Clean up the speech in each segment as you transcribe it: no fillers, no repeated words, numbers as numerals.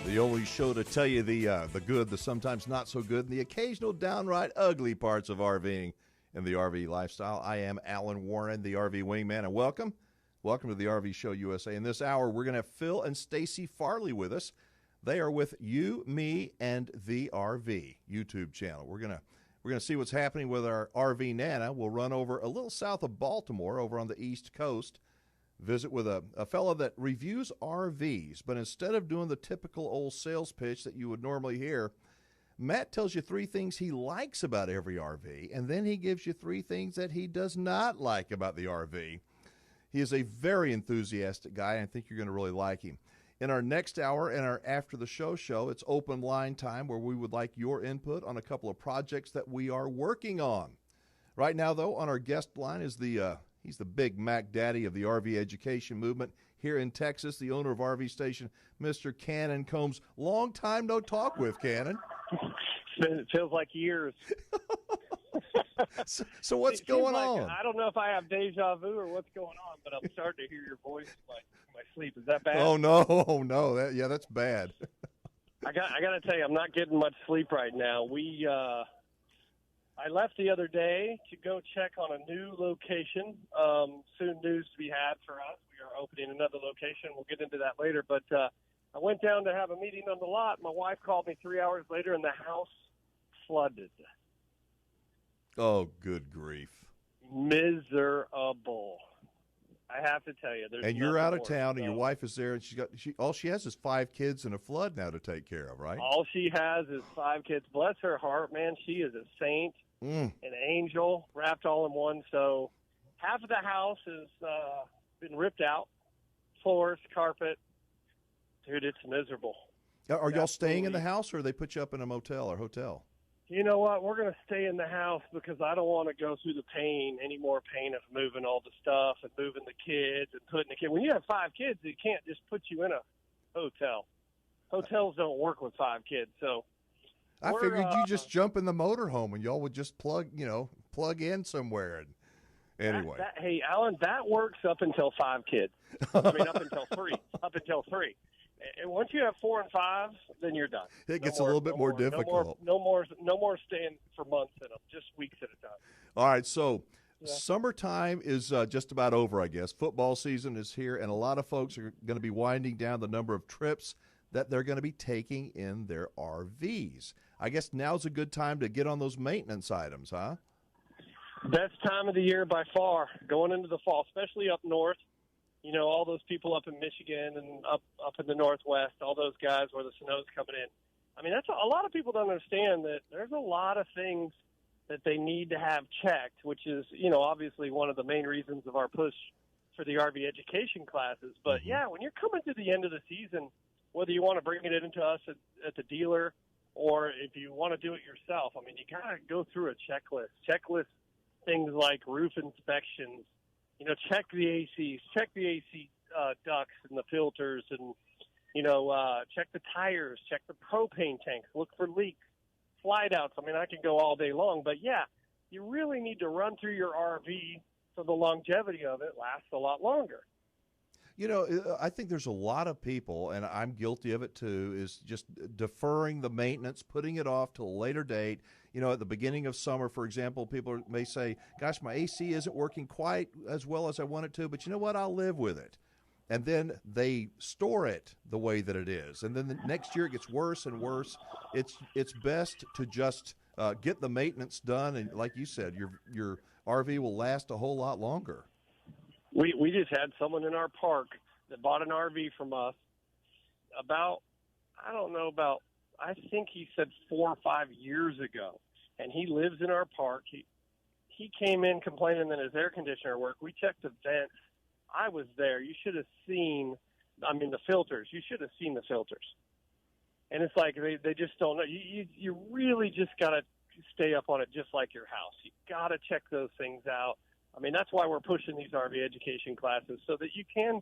The only show to tell you the good, the sometimes not so good, and the occasional downright ugly parts of RVing and the RV lifestyle. I am Alan Warren, the RV Wingman, and welcome to the RV Show USA. In this hour, we're going to have Phil and Stacy Farley with us. They are with You, Me, and the RV YouTube channel. We're gonna see what's happening with our RV Nana. We'll run over a little south of Baltimore, over on the East Coast. Visit with a fellow that reviews RVs, but instead of doing the typical old sales pitch that you would normally hear, Matt tells you 3 things he likes about every RV, and then he gives you 3 things that he does not like about the RV. He is a very enthusiastic guy, and I think you're going to really like him. In our next hour and our After the Show, it's open line time where we would like your input on a couple of projects that we are working on. Right now, though, on our guest line is he's the big Mac Daddy of the RV education movement here in Texas, the owner of RV Station, Mr. Cannon Combs. Long time no talk with, Cannon. It feels like years. So what's going on? I don't know if I have deja vu or what's going on, but I'm starting to hear your voice in my sleep. Is that bad? Oh, no. That's bad. I got to tell you, I'm not getting much sleep right now. I left the other day to go check on a new location. Soon news to be had for us. We are opening another location. We'll get into that later. But I went down to have a meeting on the lot. My wife called me 3 hours later, and the house flooded. Oh, good grief. Miserable. I have to tell you. And you're out of town, and your wife is there, and all she has is 5 kids and a flood now to take care of, right? All she has is 5 kids. Bless her heart, man. She is a saint, an angel, wrapped all in one. So half of the house has been ripped out, floors, carpet. Dude, it's miserable. Are y'all staying in the house, or they put you up in a motel or hotel? You know what? We're going to stay in the house because I don't want to go through the pain, any more pain of moving all the stuff and moving the kids and putting the kids. When you have 5 kids, it can't just put you in a hotel. Hotels don't work with 5 kids. So I figured you just jump in the motorhome and y'all would just plug in somewhere. And anyway, hey, Alan, that works up until 5 kids. I mean, up until 3. And once you have 4 and 5, then you're done. It gets a little bit more difficult. No more staying for months in them, just weeks at a time. All right, so summertime is just about over, I guess. Football season is here, and a lot of folks are going to be winding down the number of trips that they're going to be taking in their RVs. I guess now's a good time to get on those maintenance items, huh? Best time of the year by far, going into the fall, especially up north. You know, all those people up in Michigan and up in the Northwest, all those guys where the snow's coming in. I mean, a lot of people don't understand that there's a lot of things that they need to have checked, which is, obviously one of the main reasons of our push for the RV education classes. But, when you're coming to the end of the season, whether you want to bring it into us at the dealer or if you want to do it yourself, I mean, you got to go through a checklist things like roof inspections. Check the ACs, check the AC ducts and the filters, and, check the tires, check the propane tanks, look for leaks, slide outs. I mean, I can go all day long, but, you really need to run through your RV so the longevity of it lasts a lot longer. I think there's a lot of people, and I'm guilty of it too, is just deferring the maintenance, putting it off till a later date. At the beginning of summer, for example, people may say, gosh, my AC isn't working quite as well as I want it to, but you know what? I'll live with it. And then they store it the way that it is. And then the next year it gets worse and worse. It's best to just get the maintenance done. And like you said, your RV will last a whole lot longer. We just had someone in our park that bought an RV from us I think he said 4 or 5 years ago, and he lives in our park. He came in complaining that his air conditioner worked. We checked the vents. I was there. You should have seen, the filters. You should have seen the filters. And it's like they just don't know. You really just got to stay up on it just like your house. You got to check those things out. I mean, that's why we're pushing these RV education classes so that you can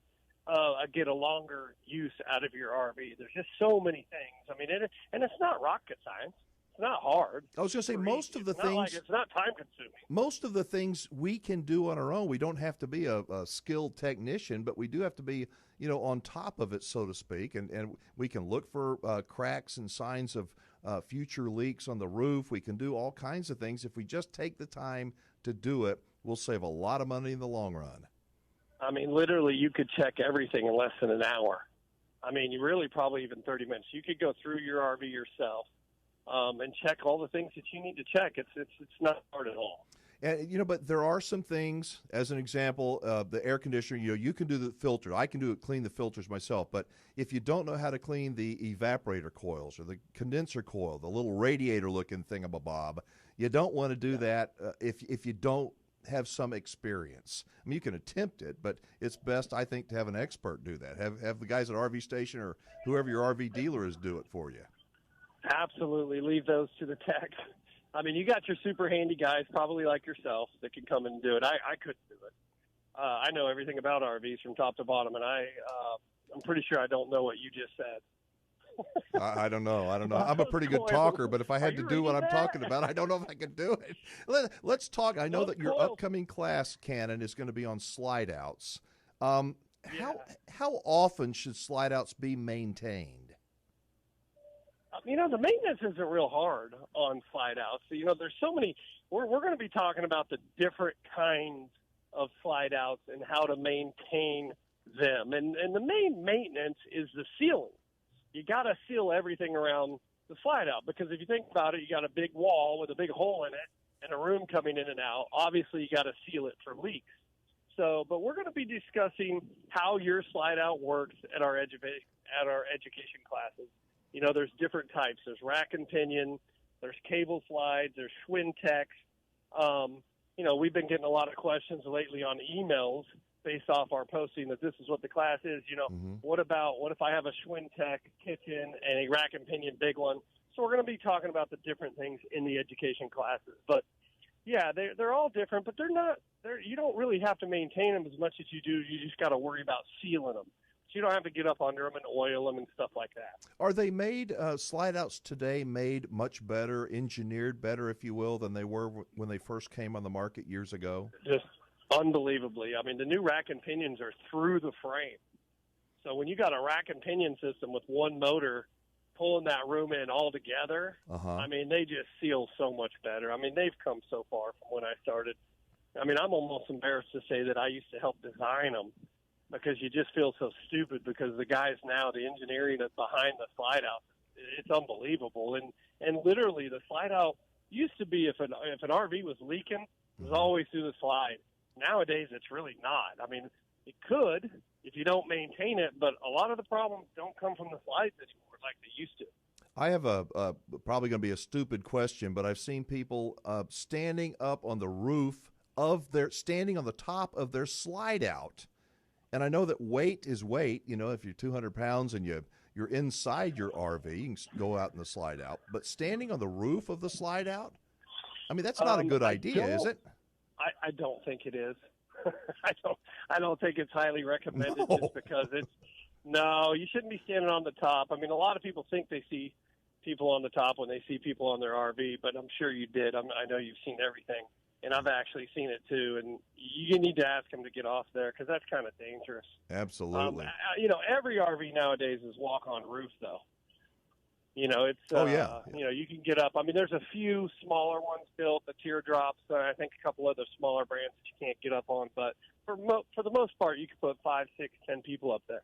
get a longer use out of your RV. There's just so many things. I mean, and it's not rocket science. It's not hard. I was going to say, most of the It's not things, it's not time consuming. most of the things we can do on our own. We don't have to be a skilled technician, but we do have to be, on top of it, so to speak. And we can look for cracks and signs of future leaks on the roof. We can do all kinds of things. If we just take the time to do it, we'll save a lot of money in the long run. I mean, literally, you could check everything in less than an hour. I mean, you really probably even 30 minutes. You could go through your RV yourself and check all the things that you need to check. It's not hard at all. And but there are some things. As an example, the air conditioner. You can do the filter. I can clean the filters myself. But if you don't know how to clean the evaporator coils or the condenser coil, the little radiator-looking thingamabob, you don't want to do that if you don't have some experience. I mean, you can attempt it, but it's best, I think, to have an expert do that. Have the guys at RV Station or whoever your RV dealer is do it for you. Absolutely. Leave those to the tech. I mean, you got your super handy guys, probably like yourself, that can come in and do it. I couldn't do it. I know everything about RVs from top to bottom, and I'm pretty sure I don't know what you just said. I don't know. I'm a pretty good talker, but if I had to do what I'm talking about, I don't know if I could do it. Let's talk. I know that your upcoming class, Cannon, is going to be on slide outs. How often should slide outs be maintained? The maintenance isn't real hard on slide outs. There's so many. We're going to be talking about the different kinds of slide outs and how to maintain them. And the main maintenance is the sealing. You got to seal everything around the slide out, because if you think about it, you got a big wall with a big hole in it and a room coming in and out. Obviously, you got to seal it for leaks. But we're going to be discussing how your slide out works at our education classes. There's different types. There's rack and pinion. There's cable slides. There's Schwinn techs. We've been getting a lot of questions lately on emails based off our posting that this is what the class is. What if I have a Schwinn tech kitchen and a rack and pinion big one? So we're going to be talking about the different things in the education classes. But yeah, they're all different, but you don't really have to maintain them as much as you do. You just got to worry about sealing them. So you don't have to get up under them and oil them and stuff like that. Are they made, slide outs today made much better, engineered better, if you will, than they were when they first came on the market years ago? Just unbelievably. I mean, the new rack and pinions are through the frame. So when you got a rack and pinion system with one motor pulling that room in all together, I mean, they just seal so much better. I mean, they've come so far from when I started. I mean, I'm almost embarrassed to say that I used to help design them, because you just feel so stupid, because the guys now, the engineering that's behind the slide out, it's unbelievable. And literally the slide out used to be, if an RV was leaking, it was always through the slide. Nowadays, it's really not. I mean, it could if you don't maintain it, but a lot of the problems don't come from the slides anymore like they used to. I have a probably going to be a stupid question, but I've seen people standing up on the roof standing on the top of their slide out. And I know that weight is weight. If you're 200 pounds and you're inside your RV, you can go out in the slide out. But standing on the roof of the slide out, I mean, that's not a good idea, is it? I don't think it is. I don't think it's highly recommended. No. Just because you shouldn't be standing on the top. I mean, a lot of people think they see people on the top when they see people on their RV, but I'm sure you did. I know you've seen everything. And I've actually seen it too, and you need to ask them to get off there, because that's kind of dangerous. Absolutely. Every RV nowadays is walk-on roof, though. It's you can get up. I mean, there's a few smaller ones built, the teardrops. I think a couple other smaller brands that you can't get up on, but for the most part, you can put 5, 6, 10 people up there.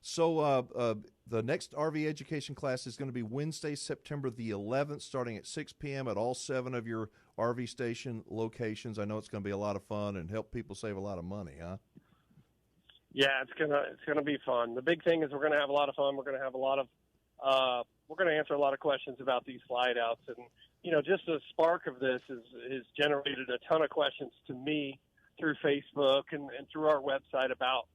So the next RV education class is going to be Wednesday, September the 11th, starting at 6 p.m. at all 7 of your RV station locations. I know it's going to be a lot of fun and help people save a lot of money, huh? Yeah, it's gonna be fun. The big thing is we're going to have a lot of fun. We're going to have we're going to answer a lot of questions about these slide outs, and just the spark of this has generated a ton of questions to me through Facebook and through our website about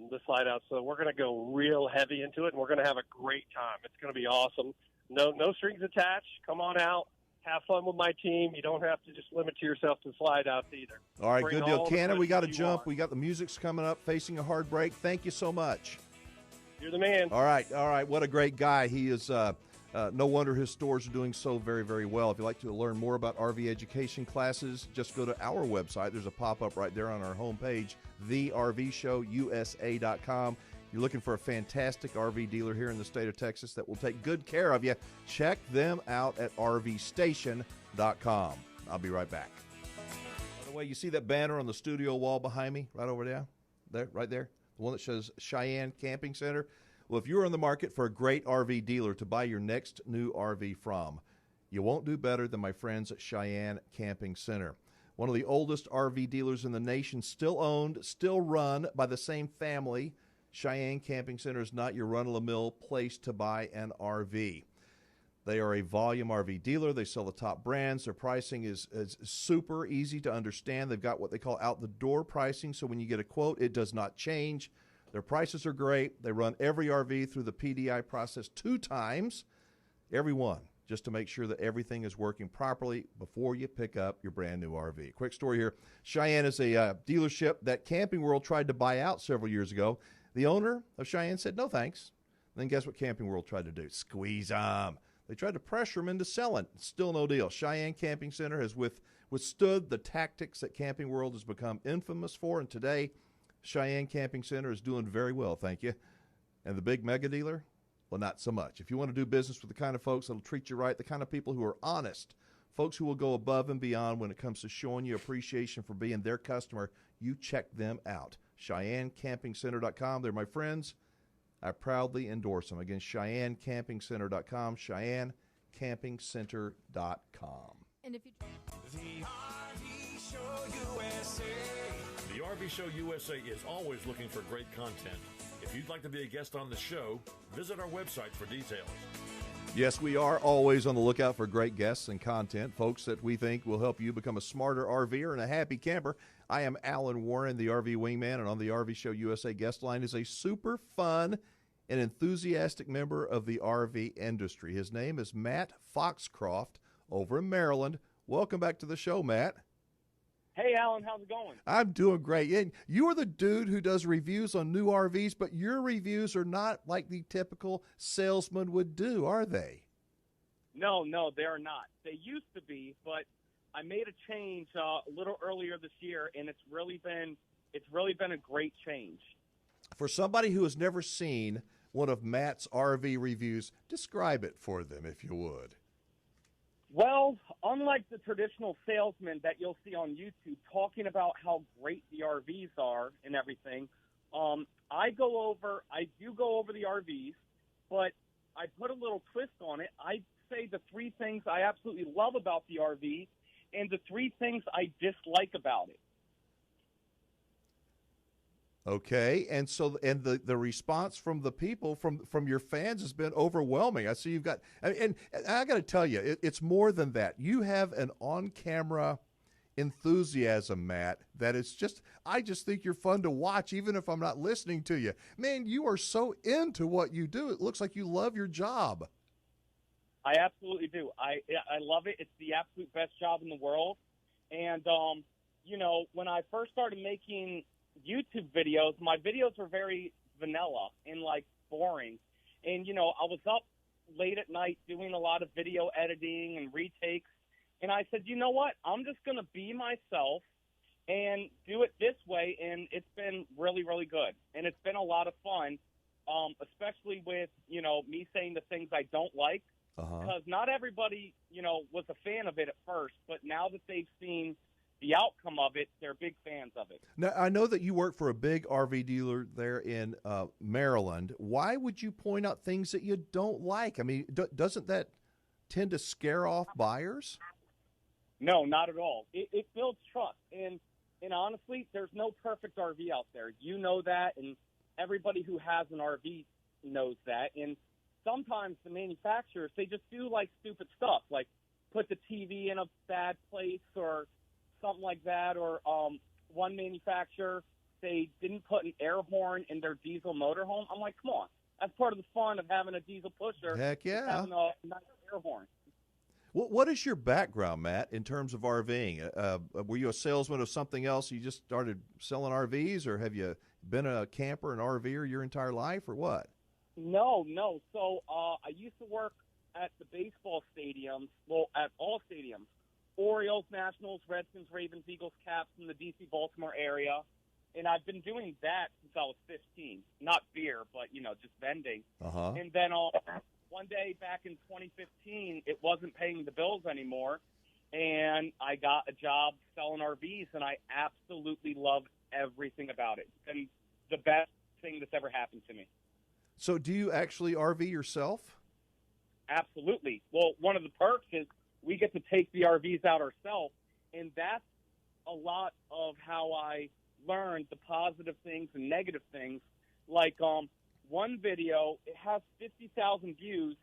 the slide out. So we're going to go real heavy into it, and we're going to have a great time. It's going to be awesome. No strings attached. Come on out. Have fun with my team. You don't have to just limit yourself to slide outs either. All right, good deal. Cannon, we got to jump. We got the music's coming up, facing a hard break. Thank you so much. You're the man. All right. What a great guy. He is No wonder his stores are doing so very, very well. If you'd like to learn more about RV education classes, just go to our website. There's a pop-up right there on our homepage, thervshowusa.com. You're looking for a fantastic RV dealer here in the state of Texas that will take good care of you. Check them out at rvstation.com. I'll be right back. By the way, you see that banner on the studio wall behind me, right over there? Right there? The one that says Cheyenne Camping Center. Well, if you're in the market for a great RV dealer to buy your next new RV from, you won't do better than my friends at Cheyenne Camping Center. One of the oldest RV dealers in the nation, still owned, still run by the same family. Cheyenne Camping Center is not your run-of-the-mill place to buy an RV. They are a volume RV dealer. They sell the top brands. Their pricing is super easy to understand. They've got what they call out-the-door pricing, so when you get a quote, it does not change. Their prices are great. They run every RV through the PDI process 2 times, every one, just to make sure that everything is working properly before you pick up your brand new RV. Quick story here. Cheyenne is a dealership that Camping World tried to buy out several years ago. The owner of Cheyenne said, no thanks. And then guess what Camping World tried to do? Squeeze them. They tried to pressure them into selling. Still no deal. Cheyenne Camping Center has withstood the tactics that Camping World has become infamous for, and today Cheyenne Camping Center is doing very well, thank you. And the big mega dealer? Well, not so much. If you want to do business with the kind of folks that will treat you right, the kind of people who are honest, folks who will go above and beyond when it comes to showing you appreciation for being their customer, you check them out. CheyenneCampingCenter.com. They're my friends. I proudly endorse them. Again, CheyenneCampingCenter.com, CheyenneCampingCenter.com. And if you... The RV Show USA. The RV Show USA is always looking for great content. If you'd like to be a guest on the show, visit our website for details. Yes, we are always on the lookout for great guests and content, folks that we think will help you become a smarter RVer and a happy camper. I am Alan Warren, the RV Wingman, and on the RV Show USA guest line is a super fun and enthusiastic member of the RV industry. His name is Matt Foxcroft over in Maryland. Welcome back to the show, Matt. Hey, Alan, how's it going? I'm doing great. And you are the dude who does reviews on new RVs, but your reviews are not like the typical salesman would do, are they? No, they're not. They used to be, but I made a change a little earlier this year, and it's really been a great change. For somebody who has never seen one of Matt's RV reviews, describe it for them, if you would. Well, unlike the traditional salesman that you'll see on YouTube talking about how great the RVs are and everything, I do go over the RVs, but I put a little twist on it. I say the 3 things I absolutely love about the RV and the 3 things I dislike about it. Okay, and the response from the people, from your fans, has been overwhelming. I see you've got, and I got to tell you, it's more than that. You have an on-camera enthusiasm, Matt, that it's just, I just think you're fun to watch, even if I'm not listening to you. Man, you are so into what you do. It looks like you love your job. I absolutely do. I love it. It's the absolute best job in the world. And, when I first started making YouTube videos, my videos were very vanilla and boring. And, I was up late at night doing a lot of video editing and retakes. And I said, you know what? I'm just going to be myself and do it this way. And it's been really, really good. And it's been a lot of fun, especially with, me saying the things I don't like. Because not everybody, was a fan of it at first. But now that they've seen the outcome of it, they're big fans of it. Now, I know that you work for a big RV dealer there in Maryland. Why would you point out things that you don't like? I mean, doesn't that tend to scare off buyers? No, not at all. It builds trust. And honestly, there's no perfect RV out there. You know that, and everybody who has an RV knows that. And sometimes the manufacturers, they just do stupid stuff, like put the TV in a bad place or something like that, or one manufacturer, they didn't put an air horn in their diesel motorhome. I'm like, come on. That's part of the fun of having a diesel pusher. Heck yeah. Having a nice air horn. What is your background, Matt, in terms of RVing? Were you a salesman of something else? You just started selling RVs, or have you been a camper and RVer your entire life, or what? No. So I used to work at the baseball stadiums, well, at all stadiums, Orioles, Nationals, Redskins, Ravens, Eagles, Caps in the D.C.-Baltimore area. And I've been doing that since I was 15. Not beer, but, just vending. Uh-huh. And then one day back in 2015, it wasn't paying the bills anymore, and I got a job selling RVs, and I absolutely love everything about it. And the best thing that's ever happened to me. So do you actually RV yourself? Absolutely. Well, one of the perks is we get to take the RVs out ourselves, and that's a lot of how I learned the positive things and negative things. Like one video, it has 50,000 views,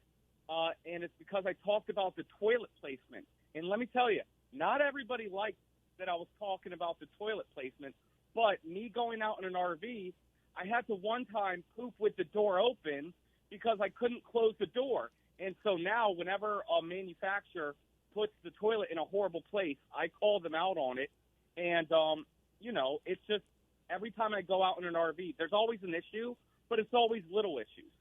and it's because I talked about the toilet placement. And let me tell you, not everybody liked that I was talking about the toilet placement, but me going out in an RV, I had to one time poop with the door open because I couldn't close the door. And so now whenever a manufacturer puts the toilet in a horrible place, I call them out on it. And, it's just every time I go out in an RV, there's always an issue, but it's always little issues,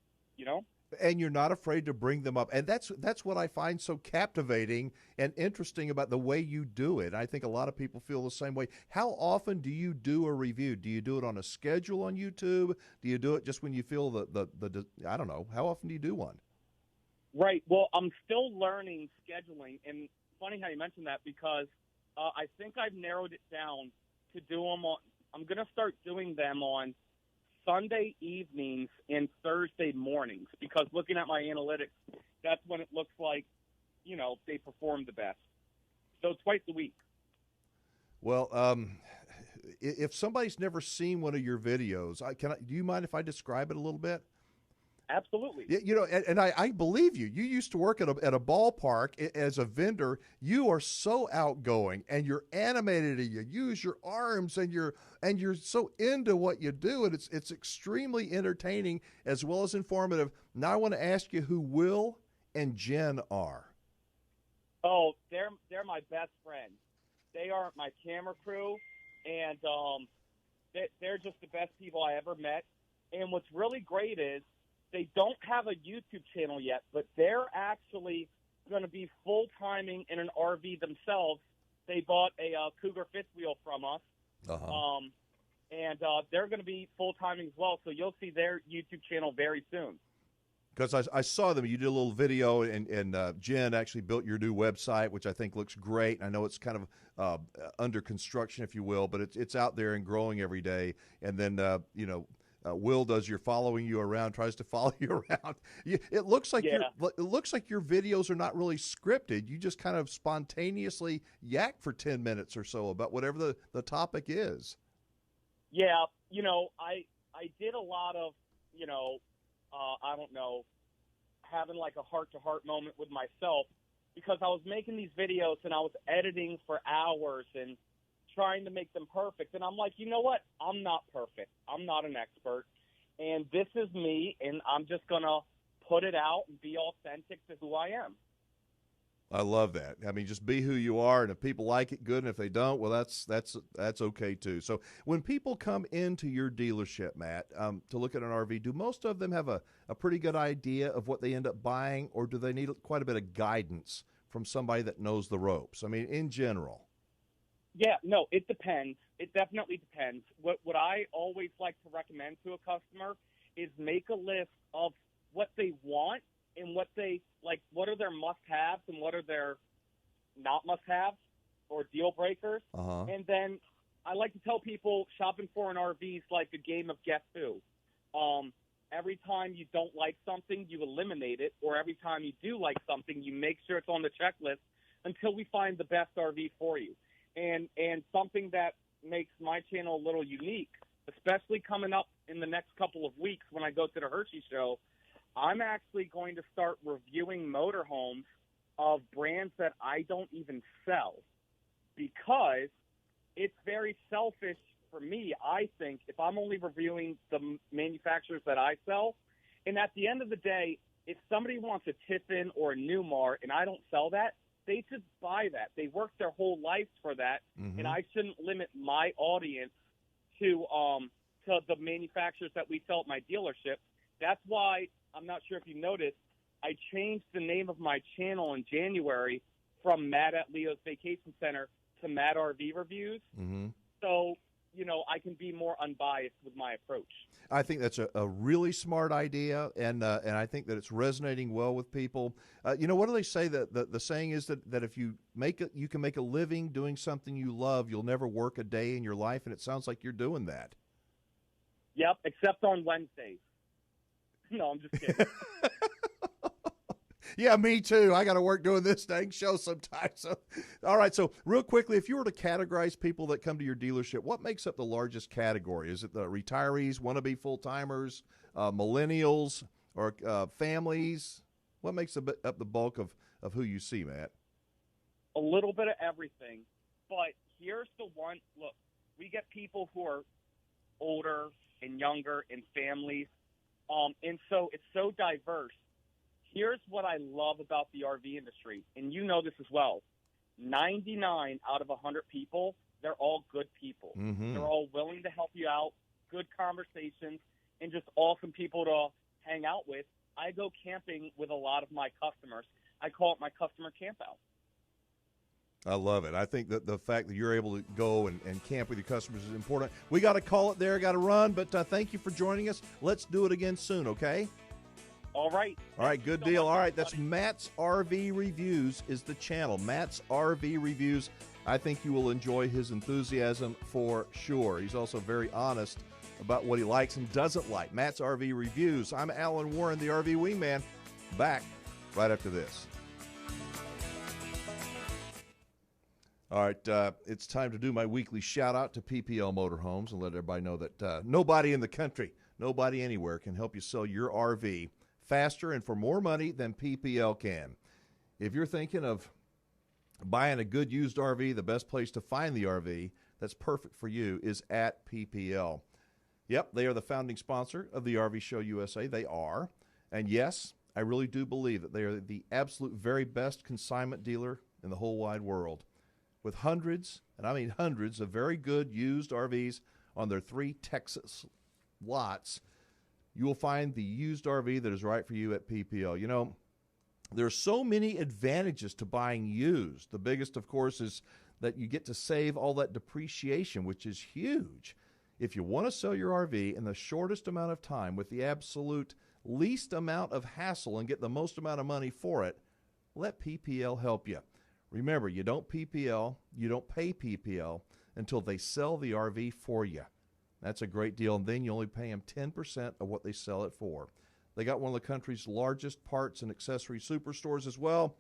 And you're not afraid to bring them up. And that's what I find so captivating and interesting about the way you do it. I think a lot of people feel the same way. How often do you do a review? Do you do it on a schedule on YouTube? Do you do it just when you feel the I don't know. How often do you do one? Right. Well, I'm still learning scheduling. And funny how you mentioned that because I think I've narrowed it down to do them on – I'm going to start doing them on Sunday evenings and Thursday mornings because looking at my analytics, that's when it looks like, they perform the best. So twice a week. Well, if somebody's never seen one of your videos, do you mind if I describe it a little bit? Absolutely. And I believe you. You used to work at a ballpark as a vendor. You are so outgoing, and you're animated, and you use your arms, and you're so into what you do, and it's extremely entertaining as well as informative. Now I want to ask you who Will and Jen are. Oh, they're my best friends. They are my camera crew, and they're just the best people I ever met. And what's really great is they don't have a YouTube channel yet, but they're actually going to be full-timing in an RV themselves. They bought a Cougar fifth wheel from us, and they're going to be full-timing as well. So you'll see their YouTube channel very soon. Because I saw them. You did a little video, and Jen actually built your new website, which I think looks great. I know it's kind of under construction, if you will, but it's out there and growing every day. And then, Will does your following you around, tries to follow you around. It looks like your videos are not really scripted. You just kind of spontaneously yak for 10 minutes or so about whatever the topic is. Yeah, I did a lot of, I don't know, having like a heart-to-heart moment with myself because I was making these videos and I was editing for hours and trying to make them perfect. And I'm like, you know what? I'm not perfect. I'm not an expert. And this is me, and I'm just going to put it out and be authentic to who I am. I love that. I mean, just be who you are, and if people like it, good, and if they don't, well, that's okay too. So when people come into your dealership, Matt, to look at an RV, do most of them have a pretty good idea of what they end up buying, or do they need quite a bit of guidance from somebody that knows the ropes? I mean, in general. Yeah, no, it depends. It definitely depends. What I always like to recommend to a customer is make a list of what they want and what they like, what are their must-haves and what are their not must-haves or deal breakers. And then I like to tell people shopping for an RV is like a game of guess who. Every time you don't like something, you eliminate it, or every time you do like something, you make sure it's on the checklist until we find the best RV for you. And something that makes my channel a little unique, especially coming up in the next couple of weeks when I go to the Hershey show, I'm actually going to start reviewing motorhomes of brands that I don't even sell because it's very selfish for me, I think, if I'm only reviewing the manufacturers that I sell. And at the end of the day, if somebody wants a Tiffin or a Newmar and I don't sell that, they should buy that. They work their whole lives for that, and I shouldn't limit my audience to the manufacturers that we sell at my dealership. That's why I'm not sure if you noticed, I changed the name of my channel in January from Matt at Leo's Vacation Center to Matt RV Reviews. Mm-hmm. So, I can be more unbiased with my approach. I think that's a really smart idea, and I think that it's resonating well with people. What do they say? That the saying is that if you you can make a living doing something you love, you'll never work a day in your life, and it sounds like you're doing that. Yep, except on Wednesdays. No, I'm just kidding. Yeah, me too. I got to work doing this dang show sometimes. So, all right. So real quickly, if you were to categorize people that come to your dealership, what makes up the largest category? Is it the retirees, wannabe full-timers, millennials, or families? What makes up the bulk of who you see, Matt? A little bit of everything. But here's the one. Look, we get people who are older and younger and families. And so it's so diverse. Here's what I love about the RV industry, and you know this as well. 99 out of 100 people, they're all good people. Mm-hmm. They're all willing to help you out, good conversations, and just awesome people to hang out with. I go camping with a lot of my customers. I call it my customer camp out. I love it. I think that the fact that you're able to go and camp with your customers is important. We got to call it there, got to run, but thank you for joining us. Let's do it again soon, okay? All right. All right, good deal. All right, that's Matt's RV Reviews is the channel. Matt's RV Reviews. I think you will enjoy his enthusiasm for sure. He's also very honest about what he likes and doesn't like. Matt's RV Reviews. I'm Alan Warren, the RV Wingman. Back right after this. All right, it's time to do my weekly shout-out to PPL Motorhomes and let everybody know that nobody in the country, nobody anywhere can help you sell your RV faster and for more money than PPL can. If you're thinking of buying a good used RV, the best place to find the RV that's perfect for you is at PPL. Yep, they are the founding sponsor of the RV Show USA. They are. And yes, I really do believe that they are the absolute very best consignment dealer in the whole wide world. With hundreds, and I mean hundreds, of very good used RVs on their 3 Texas lots, you will find the used RV that is right for you at PPL. You know, there are so many advantages to buying used. The biggest, of course, is that you get to save all that depreciation, which is huge. If you want to sell your RV in the shortest amount of time with the absolute least amount of hassle and get the most amount of money for it, let PPL help you. Remember, you don't pay PPL until they sell the RV for you. That's a great deal, and then you only pay them 10% of what they sell it for. They got one of the country's largest parts and accessory superstores as well,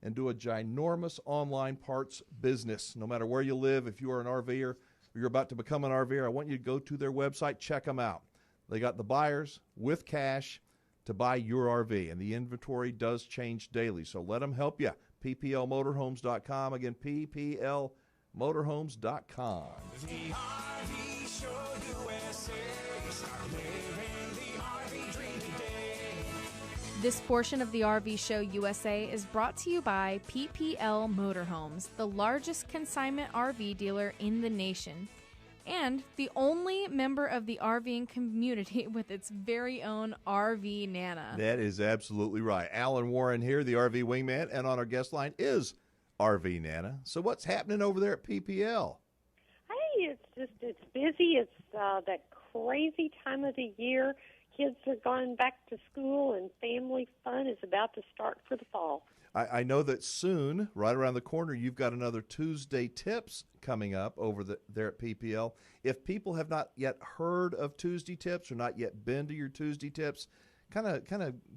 and do a ginormous online parts business. No matter where you live, if you are an RVer or you're about to become an RVer, I want you to go to their website, check them out. They got the buyers with cash to buy your RV, and the inventory does change daily, so let them help you. PPLmotorhomes.com. Again, PPLmotorhomes.com. The RV Show USA. Start living the RV dream today. This portion of the RV Show USA is brought to you by PPL Motorhomes, the largest consignment RV dealer in the nation, and the only member of the RVing community with its very own RV Nana. That is absolutely right. Alan Warren here, the RV Wingman, and on our guest line is RV Nana. So what's happening over there at PPL? Hey, it's busy. It's that crazy time of the year. Kids are going back to school, and family fun is about to start for the fall. I know that soon, right around the corner, you've got another Tuesday Tips coming up over there at PPL. If people have not yet heard of Tuesday Tips or not yet been to your Tuesday Tips, kind of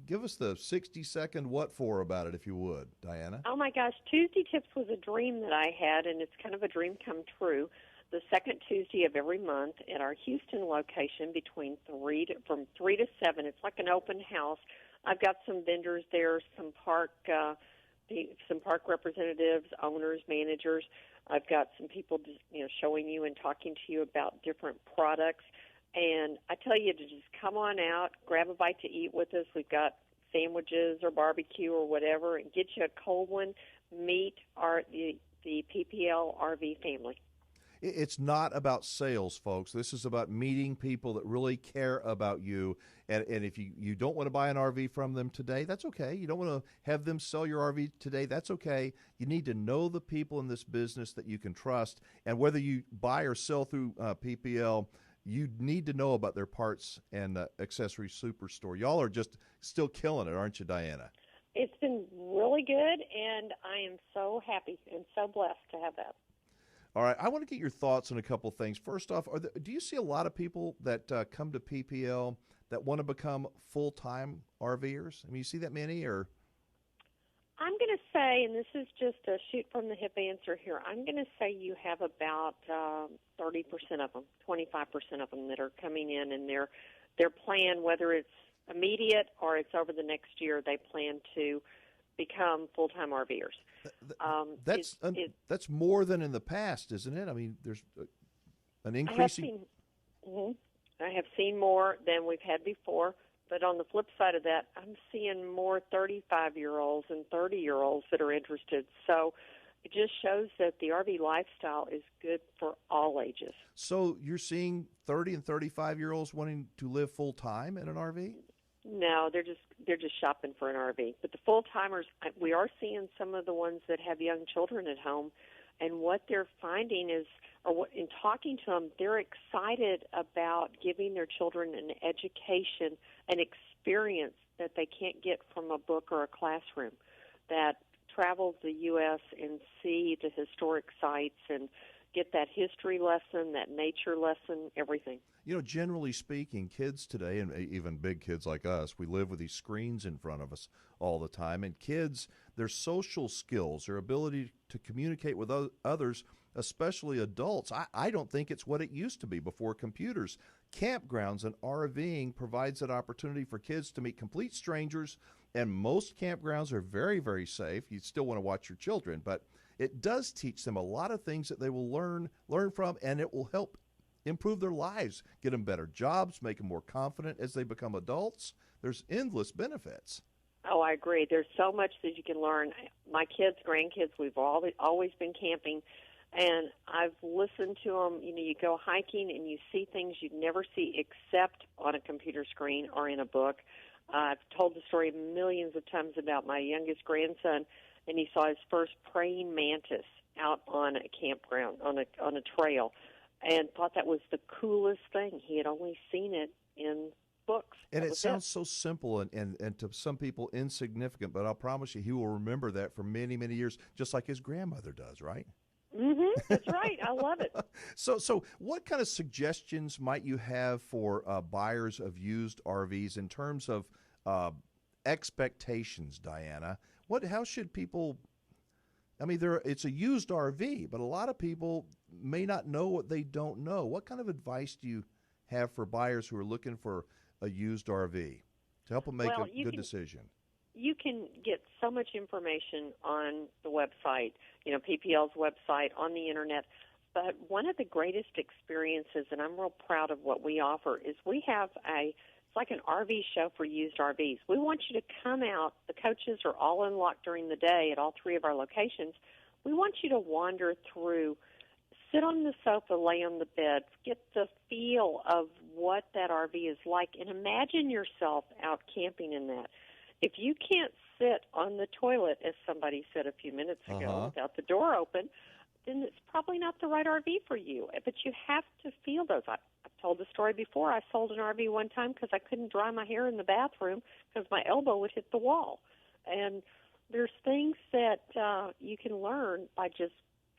give us the 60-second what for about it, if you would, Diana. Oh, my gosh. Tuesday Tips was a dream that I had, and it's kind of a dream come true. The second Tuesday of every month at our Houston location from 3 to 7. It's like an open house. I've got some vendors there, some park representatives, owners, managers. I've got some people, showing you and talking to you about different products. And I tell you to just come on out, grab a bite to eat with us. We've got sandwiches or barbecue or whatever, and get you a cold one. Meet the PPL RV family. It's not about sales, folks. This is about meeting people that really care about you. And if you don't want to buy an RV from them today, that's okay. You don't want to have them sell your RV today, that's okay. You need to know the people in this business that you can trust. And whether you buy or sell through PPL, you need to know about their parts and accessory superstore. Y'all are just still killing it, aren't you, Diana? It's been really good, and I am so happy and so blessed to have that. All right, I want to get your thoughts on a couple things. First off, do you see a lot of people that come to PPL that want to become full-time RVers? I mean, you see that many, or? I'm going to say, and this is just a shoot-from-the-hip answer here, I'm going to say you have about 30% of them, 25% of them that are coming in, and their plan, whether it's immediate or it's over the next year, they plan to become full-time RVers. That's more than in the past, isn't it? I mean, there's an increasing. I have seen more than we've had before, but on the flip side of that, I'm seeing more 35-year-olds and 30-year-olds that are interested. So it just shows that the RV lifestyle is good for all ages. So you're seeing 30 and 35-year-olds wanting to live full-time in an RV? No, they're just shopping for an RV. But the full-timers, we are seeing some of the ones that have young children at home, and what they're finding is, in talking to them, they're excited about giving their children an education, an experience that they can't get from a book or a classroom, that travel the U.S. and see the historic sites and get that history lesson, that nature lesson, everything. You know, generally speaking, kids today, and even big kids like us, we live with these screens in front of us all the time. And kids, their social skills, their ability to communicate with others, especially adults, I don't think it's what it used to be before computers. Campgrounds and RVing provides that opportunity for kids to meet complete strangers, and most campgrounds are very, very safe. You still want to watch your children, but it does teach them a lot of things that they will learn from, and it will help improve their lives, get them better jobs, make them more confident as they become adults. There's endless benefits. Oh, I agree. There's so much that you can learn. My kids, grandkids, we've always been camping, and I've listened to them. You know, you go hiking and you see things you'd never see except on a computer screen or in a book. I've told the story millions of times about my youngest grandson, and he saw his first praying mantis out on a campground, on a trail, and thought that was the coolest thing. He had only seen it in books. And it sounds so simple and to some people insignificant, but I'll promise you he will remember that for many, many years, just like his grandmother does, right? Mm-hmm. That's right. I love it. So what kind of suggestions might you have for buyers of used RVs in terms of expectations, Diana? How should people, I mean, it's a used RV, but a lot of people may not know what they don't know. What kind of advice do you have for buyers who are looking for a used RV to help them make a good decision? You can get so much information on the website, you know, PPL's website, on the internet. But one of the greatest experiences, and I'm real proud of what we offer, is we have it's like an RV show for used RVs. We want you to come out. The coaches are all unlocked during the day at all three of our locations. We want you to wander through, sit on the sofa, lay on the bed, get the feel of what that RV is like, and imagine yourself out camping in that. If you can't sit on the toilet, as somebody said a few minutes ago, without the door open, then it's probably not the right RV for you. But you have to feel those. I've told the story before. I sold an RV one time because I couldn't dry my hair in the bathroom because my elbow would hit the wall. And there's things that you can learn by just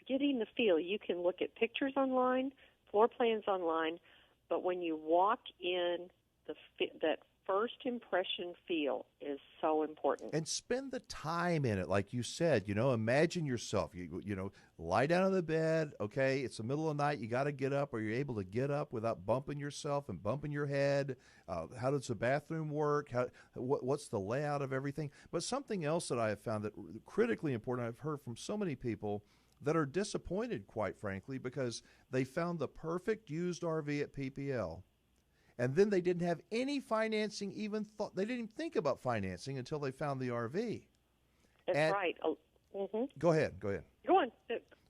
getting the feel. You can look at pictures online, floor plans online, but when you walk in, that first impression feel is so important. And spend the time in it, like you said. You know, imagine yourself. You know, lie down on the bed. Okay, it's the middle of the night. You got to get up, or you're able to get up without bumping yourself and bumping your head. How does the bathroom work? What's the layout of everything? But something else that I have found that critically important, I've heard from so many people that are disappointed, quite frankly, because they found the perfect used RV at PPL. And then they didn't have any financing, they didn't even think about financing until they found the RV. That's right. Go ahead. Go on.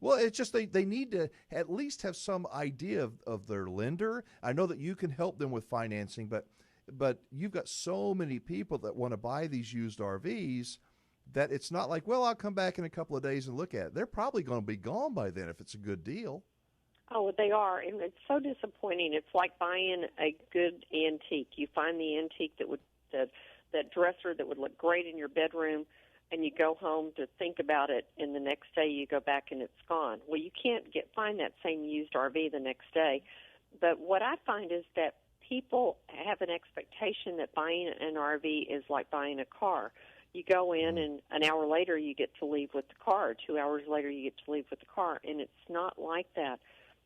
Well, it's just they need to at least have some idea of their lender. I know that you can help them with financing, but you've got so many people that want to buy these used RVs that it's not like, well, I'll come back in a couple of days and look at it. They're probably going to be gone by then if it's a good deal. Oh, they are, and it's so disappointing. It's like buying a good antique. You find the antique that dresser that would look great in your bedroom, and you go home to think about it, and the next day you go back and it's gone. Well, you can't find that same used RV the next day. But what I find is that people have an expectation that buying an RV is like buying a car. You go in, and an hour later you get to leave with the car. 2 hours later you get to leave with the car, and it's not like that.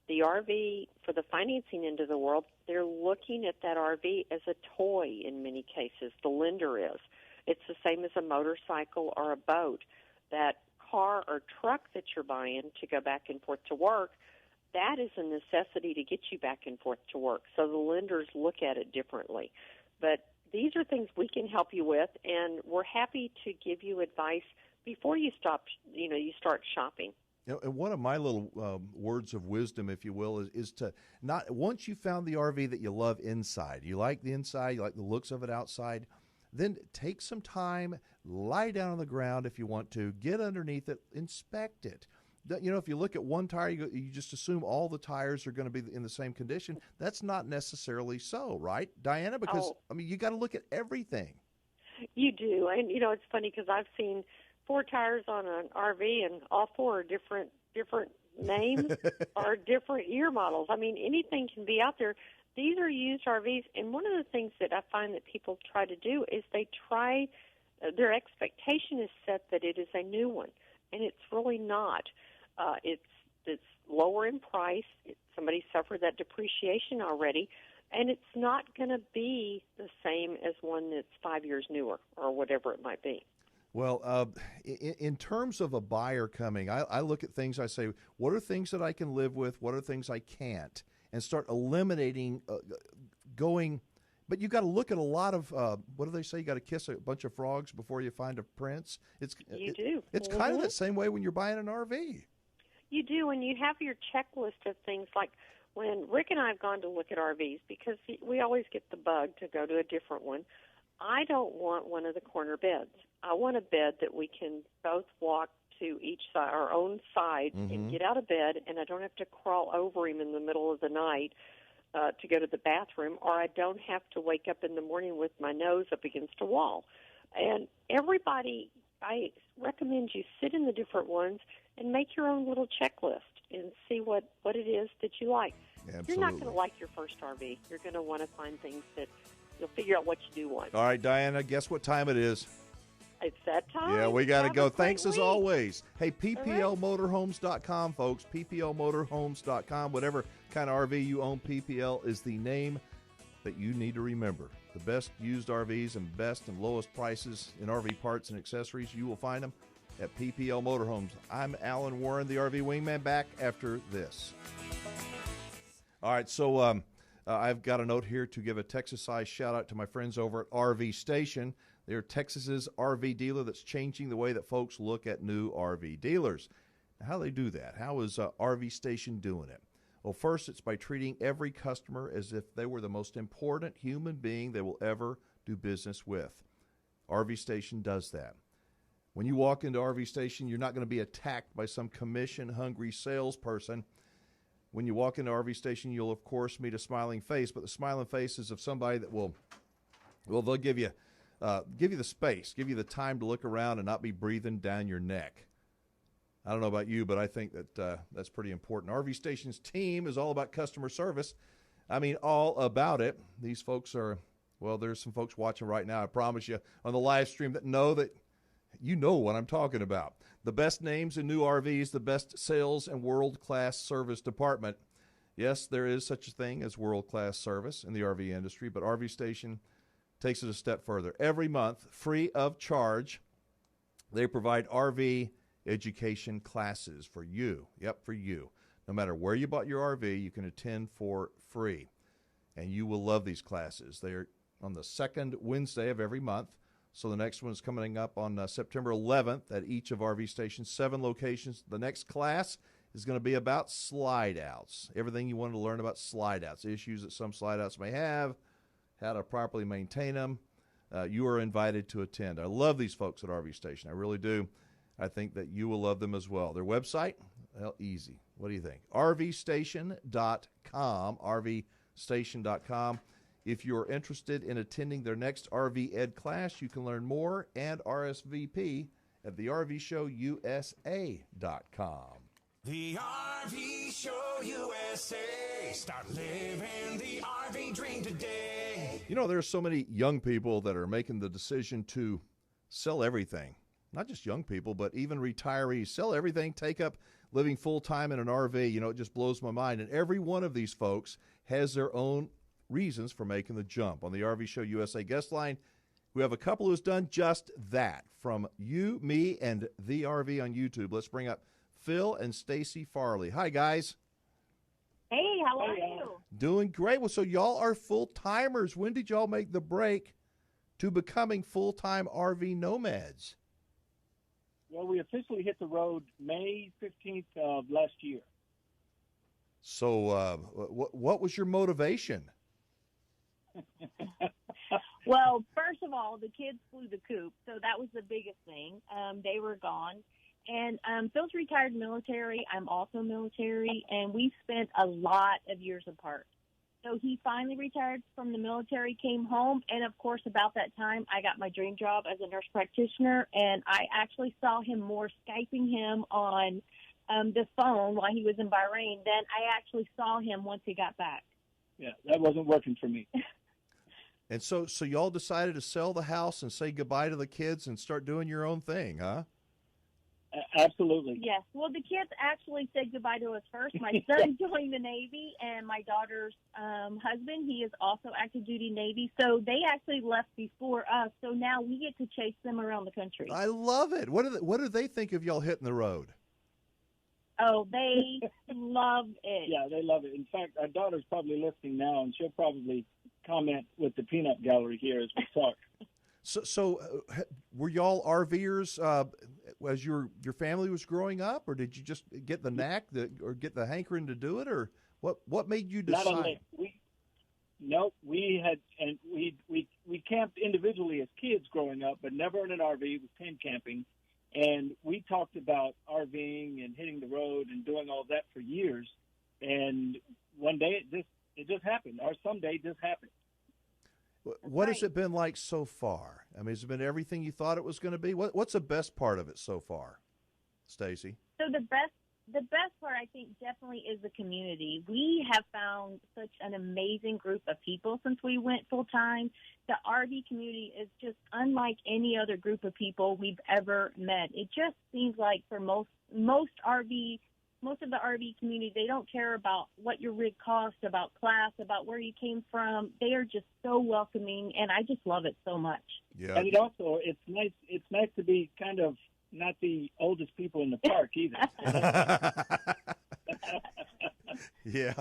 The RV, for the financing end of the world, they're looking at that RV as a toy in many cases. The lender is. It's the same as a motorcycle or a boat. That car or truck that you're buying to go back and forth to work, that is a necessity to get you back and forth to work. So the lenders look at it differently. But these are things we can help you with, and we're happy to give you advice before you start shopping. You know, and one of my little words of wisdom, if you will, is to not, once you found the RV that you love inside, you like the inside, you like the looks of it outside, then take some time, lie down on the ground if you want to, get underneath it, inspect it. You know, if you look at one tire, you just assume all the tires are going to be in the same condition. That's not necessarily so, right, Diana? Because, I mean, you got to look at everything. You do. And, you know, it's funny because I've seen 4 tires on an RV, and all 4 are different names or different year models. I mean, anything can be out there. These are used RVs, and one of the things that I find that people try to do is their expectation is set that it is a new one, and it's really not. It's lower in price. Somebody suffered that depreciation already, and it's not going to be the same as one that's 5 years newer or whatever it might be. Well, in terms of a buyer coming, I look at things, I say, what are things that I can live with? What are things I can't? And start eliminating going. But you got to look at a lot of, what do they say? You got to kiss a bunch of frogs before you find a prince. You do. It's kind of that same way when you're buying an RV. You do, and you have your checklist of things like when Rick and I have gone to look at RVs, because we always get the bug to go to a different one. I don't want one of the corner beds. I want a bed that we can both walk to each side, our own side, and get out of bed, and I don't have to crawl over him in the middle of the night to go to the bathroom, or I don't have to wake up in the morning with my nose up against a wall. And everybody, I recommend you sit in the different ones and make your own little checklist and see what it is that you like. Absolutely. You're not going to like your first RV. You're going to want to find things that you'll figure out what you do want. All right, Diana, guess what time it is? It's that time. Yeah, we got to go. Thanks week. as always. Hey, PPLmotorhomes.com, folks. PPLmotorhomes.com. Whatever kind of RV you own, PPL is the name that you need to remember. The best used RVs and best and lowest prices in RV parts and accessories, you will find them at PPL Motorhomes. I'm Alan Warren, the RV Wingman, back after this. All right, so I've got a note here to give a Texas-sized shout-out to my friends over at RV Station. They're Texas's RV dealer that's changing the way that folks look at new RV dealers. Now, how do they do that? How is RV Station doing it? Well, first, it's by treating every customer as if they were the most important human being they will ever do business with. RV Station does that. When you walk into RV Station, you're not going to be attacked by some commission-hungry salesperson. When you walk into RV Station, you'll, of course, meet a smiling face, but the smiling face is of somebody that they'll give you the space, give you the time to look around and not be breathing down your neck. I don't know about you, but I think that that's pretty important. RV Station's team is all about customer service. I mean, all about it. These folks are, well, there's some folks watching right now, I promise you, on the live stream that know that you know what I'm talking about. The best names in new RVs, the best sales and world-class service department. Yes, there is such a thing as world-class service in the RV industry, but RV Station takes it a step further. Every month, free of charge, they provide RV education classes for you. Yep, for you. No matter where you bought your RV, you can attend for free. And you will love these classes. They're on the second Wednesday of every month. So the next one is coming up on September 11th at each of RV Station's 7 locations. The next class is going to be about slide outs. Everything you want to learn about slide outs, issues that some slide outs may have, how to properly maintain them. You are invited to attend. I love these folks at RV Station. I really do. I think that you will love them as well. Their website, well, easy. What do you think? RVstation.com, RVstation.com. If you're interested in attending their next RV Ed class, you can learn more and RSVP at the RVShowUSA.com. The RV Show USA. Start living the RV dream today. You know, there's so many young people that are making the decision to sell everything. Not just young people, but even retirees. Sell everything, take up living full-time in an RV. You know, it just blows my mind. And every one of these folks has their own reasons for making the jump. On the RV Show USA guest line, we have a couple who's done just that. From you, me, and The RV on YouTube. Let's bring up Phil and Stacy Farley. Hi, guys. Hey, how are you? Doing great. Well, so y'all are full-timers. When did y'all make the break to becoming full-time RV nomads? Well, we officially hit the road May 15th of last year. So what was your motivation? Well, first of all, the kids flew the coop, so that was the biggest thing. They were gone. And Phil's retired military. I'm also military, and we spent a lot of years apart. So he finally retired from the military, came home, and, of course, about that time, I got my dream job as a nurse practitioner, and I actually saw him more Skyping him on the phone while he was in Bahrain than I actually saw him once he got back. Yeah, that wasn't working for me. And so y'all decided to sell the house and say goodbye to the kids and start doing your own thing, huh? Absolutely. Yes. Well, the kids actually said goodbye to us first. My son joined the Navy, and my daughter's husband, he is also active duty Navy. So they actually left before us. So now we get to chase them around the country. I love it. What do they think of y'all hitting the road? Oh, they love it. Yeah, they love it. In fact, our daughter's probably listening now, and she'll probably comment with the peanut gallery here as we talk. So were y'all RVers as your family was growing up, or did you just get the knack or get the hankering to do it, or what made you decide? Not only we had, and we camped individually as kids growing up, but never in an RV. It was tent camping, and we talked about RVing and hitting the road and doing all that for years. And one day it just happened, or someday it just happened. What has it been like so far? I mean, has it been everything you thought it was going to be? What's the best part of it so far, Stacy? So the best part, I think, definitely is the community. We have found such an amazing group of people since we went full time. The RV community is just unlike any other group of people we've ever met. It just seems like for most of the RV community, they don't care about what your rig cost, about class, about where you came from. They are just so welcoming, and I just love it so much. Yeah. And it's nice. It's nice to be kind of not the oldest people in the park either. Yeah,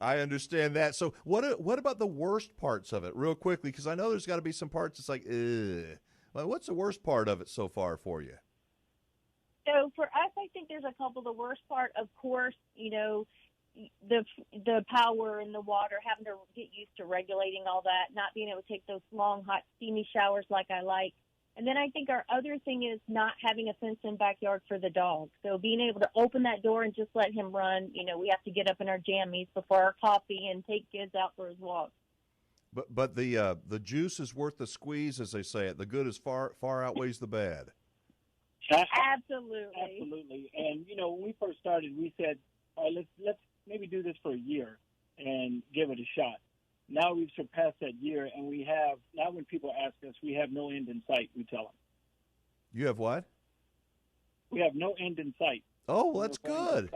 I understand that. So what about the worst parts of it, real quickly? Because I know there's got to be some parts that's like, ugh. Well, what's the worst part of it so far for you? So for us, I think there's a couple. The worst part, of course, the power and the water, having to get used to regulating all that, not being able to take those long, hot, steamy showers like I like. And then I think our other thing is not having a fenced-in backyard for the dog. So being able to open that door and just let him run. We have to get up in our jammies before our coffee and take kids out for his walk. But the juice is worth the squeeze, as they say it. The good is far outweighs the bad. Absolutely. And when we first started, we said, all right, let's maybe do this for a year and give it a shot. Now we've surpassed that year, and we have now when people ask us, we have no end in sight. We tell them. You have what? We have no end in sight. Oh, well, that's good.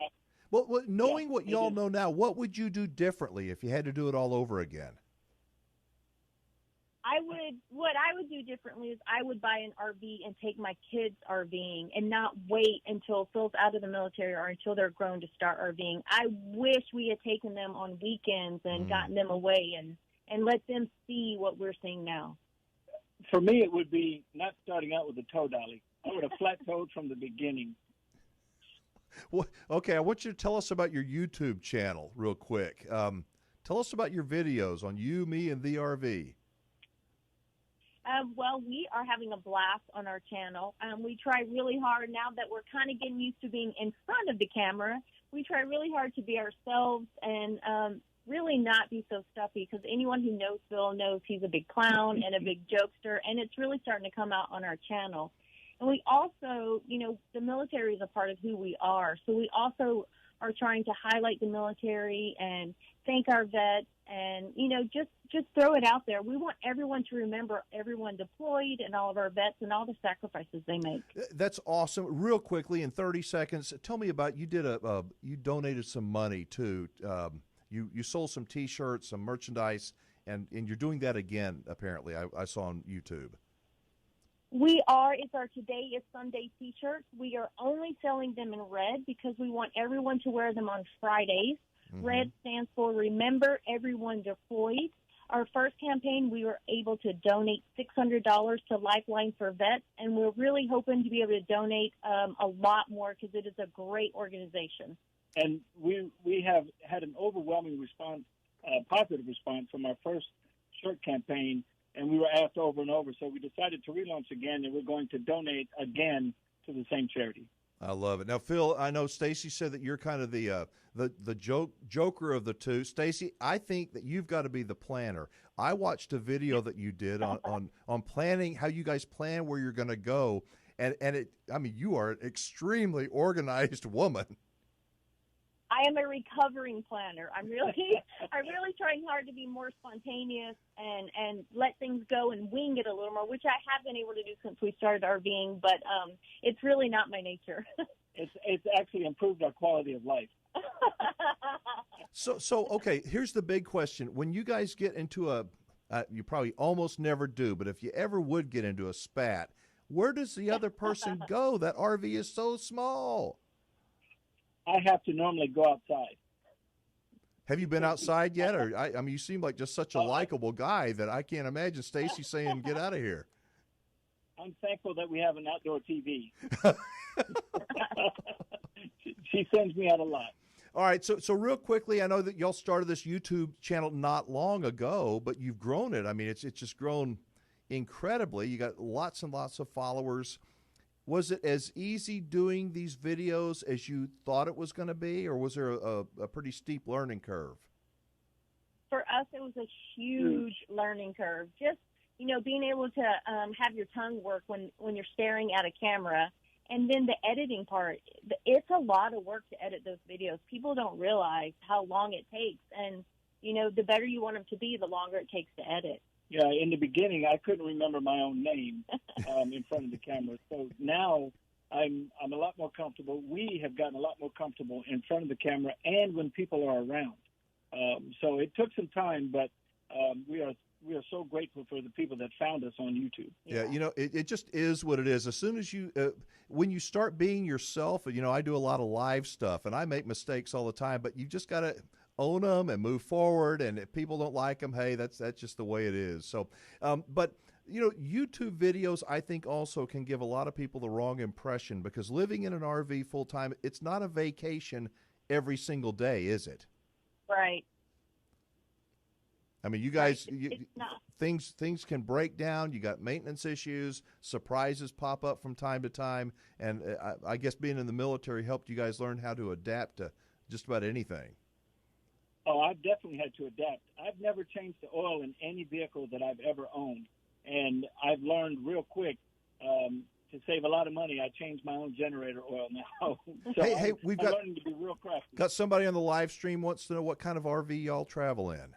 Well, knowing what y'all know now, what would you do differently if you had to do it all over again? What I would do differently is I would buy an RV and take my kids RVing and not wait until Phil's out of the military or until they're grown to start RVing. I wish we had taken them on weekends and gotten them away and let them see what we're seeing now. For me, it would be not starting out with a tow dolly. I would have flat towed from the beginning. Well, okay, I want you to tell us about your YouTube channel real quick. Tell us about your videos on You, Me, and the RV. Well, we are having a blast on our channel. We try really hard now that we're kind of getting used to being in front of the camera. We try really hard to be ourselves and really not be so stuffy, because anyone who knows Phil knows he's a big clown and a big jokester, and it's really starting to come out on our channel. And we also, the military is a part of who we are, so we also are trying to highlight the military and thank our vets and, just throw it out there. We want everyone to remember everyone deployed and all of our vets and all the sacrifices they make. That's awesome. Real quickly, in 30 seconds, tell me about, you donated some money too. You sold some T-shirts, some merchandise, and you're doing that again, apparently, I saw on YouTube. We are. It's our Today is Sunday T-shirts. We are only selling them in red because we want everyone to wear them on Fridays. Mm-hmm. Red stands for Remember Everyone Deployed. Our first campaign, we were able to donate $600 to Lifeline for Vets, and we're really hoping to be able to donate a lot more because it is a great organization. And we have had an overwhelming response, positive response from our first shirt campaign, and we were asked over and over. So we decided to relaunch again, and we're going to donate again to the same charity. I love it. Now, Phil, I know Stacy said that you're kind of the joker of the two. Stacy, I think that you've got to be the planner. I watched a video that you did on planning, how you guys plan where you're going to go, and you are an extremely organized woman. I am a recovering planner. I'm really trying hard to be more spontaneous and let things go and wing it a little more, which I have been able to do since we started RVing, but it's really not my nature. It's actually improved our quality of life. So okay, here's the big question. When you guys get into you probably almost never do, but if you ever would get into a spat, where does the other person go? That RV is so small. I have to normally go outside. Have you been outside yet? Or you seem like just such a likable guy that I can't imagine Stacy saying, "Get out of here." I'm thankful that we have an outdoor TV. She sends me out a lot. All right, so real quickly, I know that y'all started this YouTube channel not long ago, but you've grown it. I mean, it's just grown incredibly. You got lots and lots of followers. Was it as easy doing these videos as you thought it was going to be, or was there a pretty steep learning curve? For us, it was a huge learning curve. Just, being able to have your tongue work when you're staring at a camera, and then the editing part. It's a lot of work to edit those videos. People don't realize how long it takes, and, the better you want them to be, the longer it takes to edit. Yeah, in the beginning, I couldn't remember my own name in front of the camera. So now I'm a lot more comfortable. We have gotten a lot more comfortable in front of the camera and when people are around. So it took some time, but we are so grateful for the people that found us on YouTube. Yeah, it just is what it is. As soon as you, when you start being yourself, I do a lot of live stuff, and I make mistakes all the time, but you just got to own them and move forward, and if people don't like them, hey, that's just the way it is. So, but YouTube videos, I think, also can give a lot of people the wrong impression, because living in an RV full time, it's not a vacation every single day, is it? Right. I mean, you guys, things can break down. You got maintenance issues, surprises pop up from time to time, and I guess being in the military helped you guys learn how to adapt to just about anything. Oh, I've definitely had to adapt. I've never changed the oil in any vehicle that I've ever owned, and I've learned real quick to save a lot of money. I change my own generator oil now. So hey, I'm learning to be real crafty. Got somebody on the live stream wants to know what kind of RV y'all travel in.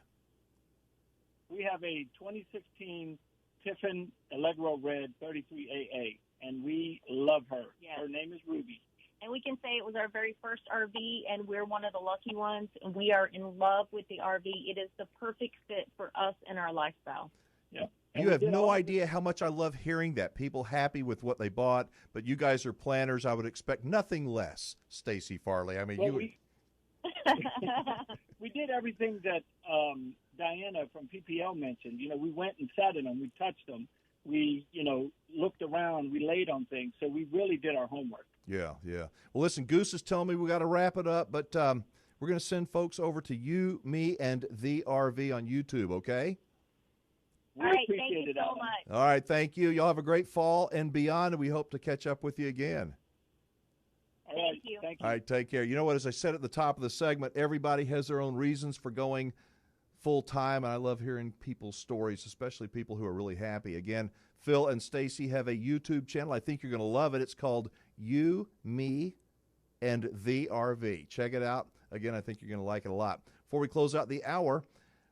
We have a 2016 Tiffin Allegro Red 33AA, and we love her. Yes. Her name is Ruby. And we can say it was our very first RV, and we're one of the lucky ones, and we are in love with the RV. It is the perfect fit for us and our lifestyle. Yeah. You have no idea how much I love hearing that. People happy with what they bought, but you guys are planners. I would expect nothing less, Stacy Farley. I mean, we did everything that Diana from PPL mentioned. We went and sat in them. We touched them. We, looked around. We laid on things. So we really did our homework. Yeah, yeah. Well, listen, Goose is telling me we got to wrap it up, but we're going to send folks over to you, me, and the RV on YouTube, okay? All right, thank you so much. All right, thank you. Y'all have a great fall and beyond, and we hope to catch up with you again. Thank you. Thank you. All right, take care. You know what? As I said at the top of the segment, everybody has their own reasons for going full-time, and I love hearing people's stories, especially people who are really happy. Again, Phil and Stacy have a YouTube channel. I think you're going to love it. It's called You, Me, and the RV. Check it out. Again, I think you're going to like it a lot. Before we close out the hour,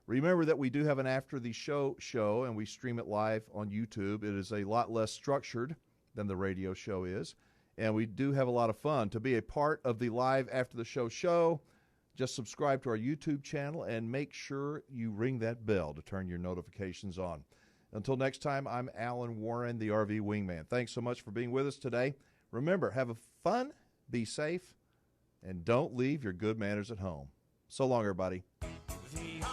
remember that we do have an After the Show, and we stream it live on YouTube. It is a lot less structured than the radio show is, and we do have a lot of fun. To be a part of the live After the Show, just subscribe to our YouTube channel and make sure you ring that bell to turn your notifications on. Until next time, I'm Alan Warren, the RV Wingman. Thanks so much for being with us today. Remember, have a fun, be safe, and don't leave your good manners at home. So long, everybody. The